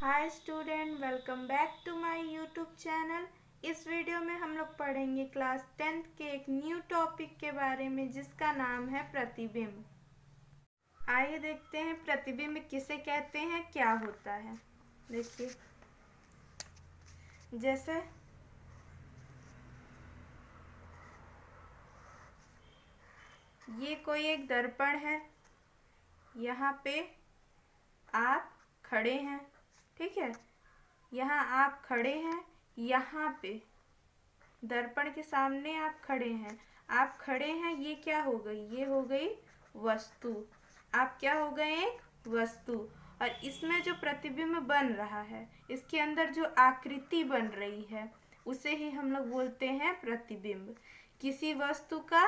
Hi student, welcome back to my YouTube channel. इस video में हम लोग पढ़ेंगे क्लास 10th के एक न्यू टॉपिक के बारे में जिसका नाम है प्रतिबिंब। आइए देखते हैं प्रतिबिंब किसे कहते हैं, क्या होता है। देखिए, जैसे ये कोई एक दर्पण है, यहाँ पे आप खड़े हैं, ठीक है। यहाँ आप खड़े हैं, यहाँ पे दर्पण के सामने आप खड़े हैं। आप खड़े हैं, ये क्या हो गई? ये हो गई वस्तु। आप क्या हो गए? एक वस्तु। और इसमें जो प्रतिबिंब बन रहा है, इसके अंदर जो आकृति बन रही है, उसे ही हम लोग बोलते हैं प्रतिबिंब। किसी वस्तु का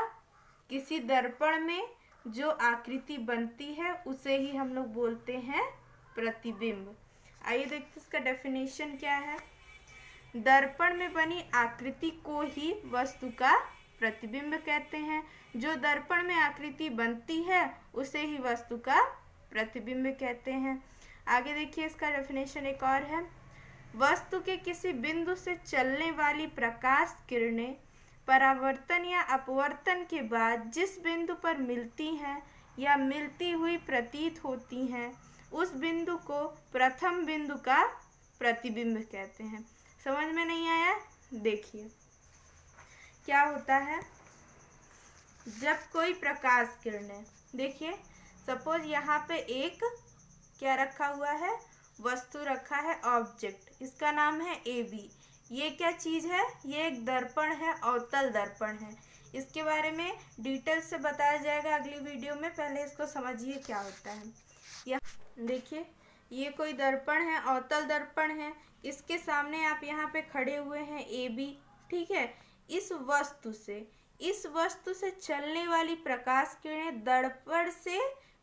किसी दर्पण में जो आकृति बनती है उसे ही हम लोग बोलते हैं प्रतिबिंब। आइए देखते इसका डेफिनेशन क्या है। दर्पण में बनी आकृति को ही वस्तु का प्रतिबिंब कहते हैं। जो दर्पण में आकृति बनती है उसे ही वस्तु का प्रतिबिंब कहते हैं। आगे देखिए, इसका डेफिनेशन एक और है। वस्तु के किसी बिंदु से चलने वाली प्रकाश किरणें परावर्तन या अपवर्तन के बाद जिस बिंदु पर मिलती हैं या मिलती हुई प्रतीत होती हैं, उस बिंदु को प्रथम बिंदु का प्रतिबिंब कहते हैं। समझ में नहीं आया? देखिए क्या होता है। जब कोई प्रकाश किरणें, देखिए सपोज यहाँ पे एक क्या रखा हुआ है, वस्तु रखा है, ऑब्जेक्ट, इसका नाम है AB। ये क्या चीज़ है? ये एक दर्पण है, अवतल दर्पण है। इसके बारे में डिटेल से बताया जाएगा अगली वीडियो में। पहले इसको समझिए क्या होता है। यह देखिए, ये कोई दर्पण है, अवतल दर्पण है। इसके सामने आप यहाँ पे खड़े हुए हैं AB, ठीक है। इस वस्तु से चलने वाली प्रकाश किरणें दर्पण से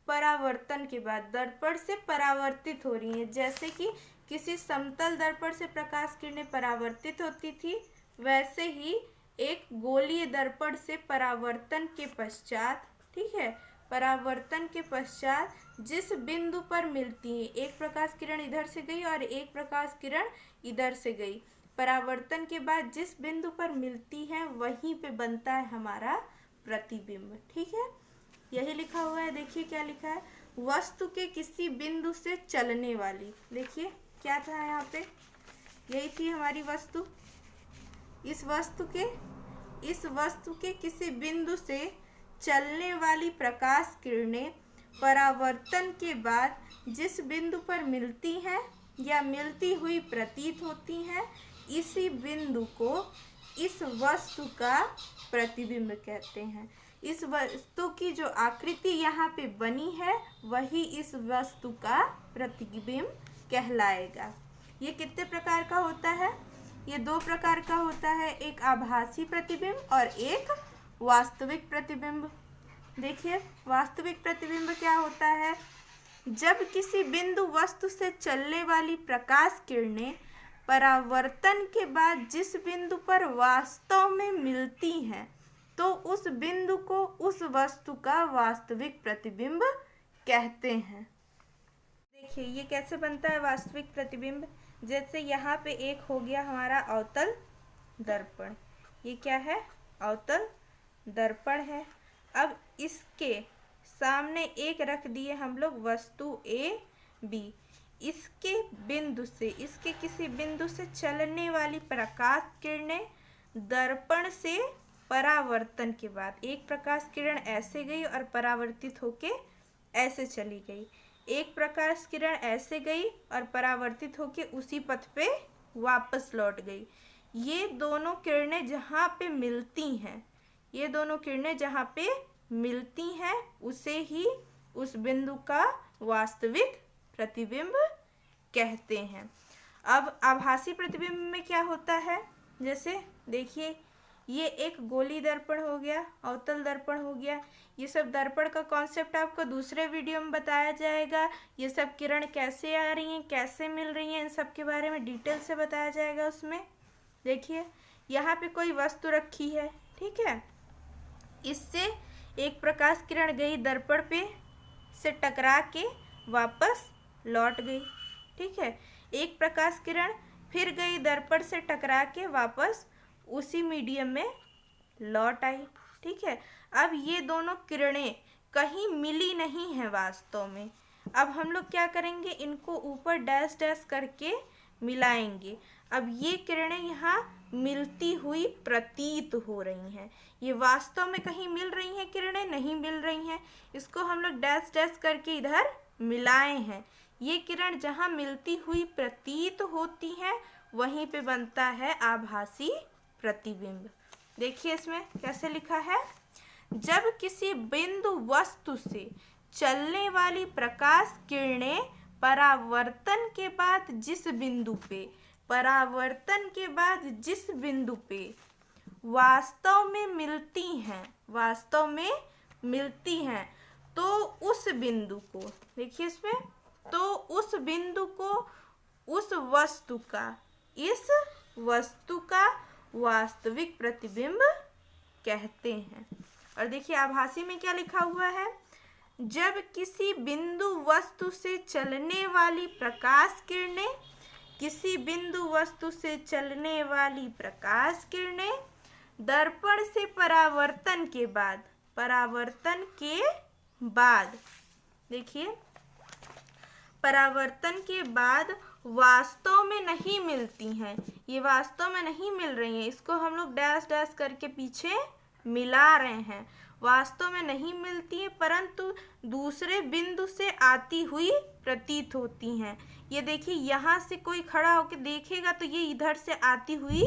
परावर्तन के बाद दर्पण से परावर्तित हो रही हैं। जैसे कि किसी समतल दर्पण से प्रकाश किरणें परावर्तित होती थी, वैसे ही एक गोलीय दर्पण से परावर्तन के पश्चात, ठीक है, परावर्तन के पश्चात जिस बिंदु पर मिलती है, एक प्रकाश किरण इधर से गई और एक प्रकाश किरण इधर से गई, परावर्तन के बाद जिस बिंदु पर मिलती है वहीं पे बनता है हमारा प्रतिबिंब, ठीक है। यही लिखा हुआ है। देखिए क्या लिखा है, वस्तु के किसी बिंदु से चलने वाली। देखिए क्या था यहाँ पे, यही थी हमारी वस्तु। इस वस्तु के किसी बिंदु से चलने वाली प्रकाश किरणें परावर्तन के बाद जिस बिंदु पर मिलती हैं या मिलती हुई प्रतीत होती हैं, इसी बिंदु को इस वस्तु का प्रतिबिंब कहते हैं। इस वस्तु की जो आकृति यहाँ पे बनी है वही इस वस्तु का प्रतिबिंब कहलाएगा। ये कितने प्रकार का होता है? ये 2 प्रकार का होता है, एक आभासी प्रतिबिंब और एक वास्तविक प्रतिबिंब। देखिए, वास्तविक प्रतिबिंब क्या होता है। जब किसी बिंदु वस्तु से चलने वाली प्रकाश किरणें परावर्तन के बाद जिस बिंदु पर वास्तव में मिलती हैं, तो उस बिंदु को उस वस्तु का वास्तविक प्रतिबिंब कहते हैं। देखिए ये कैसे बनता है वास्तविक प्रतिबिंब। जैसे यहाँ पे एक हो गया हमारा अवतल दर्पण, ये क्या है? अवतल दर्पण है। अब इसके सामने एक रख दिए हम लोग वस्तु AB। इसके किसी बिंदु से चलने वाली प्रकाश किरणें दर्पण से परावर्तन के बाद, एक प्रकाश किरण ऐसे गई और परावर्तित होके ऐसे चली गई, एक प्रकाश किरण ऐसे गई और परावर्तित होके उसी पथ पे वापस लौट गई। ये दोनों किरणें जहाँ पे मिलती हैं, उसे ही उस बिंदु का वास्तविक प्रतिबिंब कहते हैं। अब आभासी प्रतिबिंब में क्या होता है, जैसे देखिए ये एक गोली दर्पण हो गया, अवतल दर्पण हो गया। ये सब दर्पण का कॉन्सेप्ट आपको दूसरे वीडियो में बताया जाएगा। ये सब किरण कैसे आ रही हैं, कैसे मिल रही हैं, इन सब के बारे में डिटेल से बताया जाएगा उसमें। देखिए यहाँ पे कोई वस्तु रखी है, ठीक है, इससे एक प्रकाश किरण गई, दर्पण पे से टकरा के वापस लौट गई, ठीक है। एक प्रकाश किरण फिर गई दर्पण से टकरा के वापस उसी मीडियम में लौट आई। ठीक है, अब ये दोनों किरणें कहीं मिली नहीं है वास्तव में। अब हम लोग क्या करेंगे, इनको ऊपर डैश डैश करके मिलाएंगे। अब ये किरणें यहाँ मिलती हुई प्रतीत हो रही हैं। ये वास्तव में कहीं मिल रही हैं किरणें, नहीं मिल रही हैं। इसको हम लोग डैश डैश करके इधर मिलाए हैं। ये किरण जहाँ मिलती हुई प्रतीत होती हैं वहीं पे बनता है आभासी प्रतिबिंब। देखिए इसमें कैसे लिखा है, जब किसी बिंदु वस्तु से चलने वाली प्रकाश किरणें परावर्तन के बाद जिस बिंदु पे वास्तव में मिलती हैं तो उस बिंदु को, देखिए इसमें, तो उस बिंदु को इस वस्तु का वास्तविक प्रतिबिंब कहते हैं। और देखिए आभासी में क्या लिखा हुआ है, जब किसी बिंदु वस्तु से चलने वाली प्रकाश किरणें दर्पण से परावर्तन के बाद वास्तव में नहीं मिलती हैं, ये वास्तव में नहीं मिल रही हैं। इसको हम लोग डैश डैश करके पीछे मिला रहे हैं। वास्तव में नहीं मिलती है परंतु दूसरे बिंदु से आती हुई प्रतीत होती हैं। ये देखिए यहाँ से कोई खड़ा होकर देखेगा तो ये इधर से आती हुई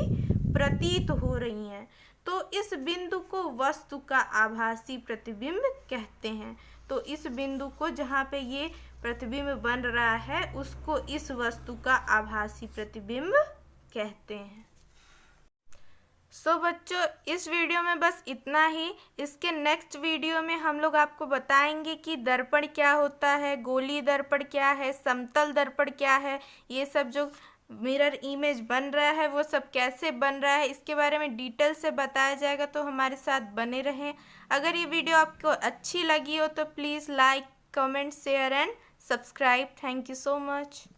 प्रतीत हो रही हैं, तो इस बिंदु को वस्तु का आभासी प्रतिबिंब कहते हैं। तो इस बिंदु को जहाँ पे ये प्रतिबिंब बन रहा है उसको इस वस्तु का आभासी प्रतिबिंब कहते हैं। सो बच्चों, इस वीडियो में बस इतना ही। इसके नेक्स्ट वीडियो में हम लोग आपको बताएंगे कि दर्पण क्या होता है, गोलीय दर्पण क्या है, समतल दर्पण क्या है, ये सब जो मिरर इमेज बन रहा है वो सब कैसे बन रहा है, इसके बारे में डिटेल से बताया जाएगा। तो हमारे साथ बने रहें। अगर ये वीडियो आपको अच्छी लगी हो तो please like, comment, share and subscribe. Thank you so much.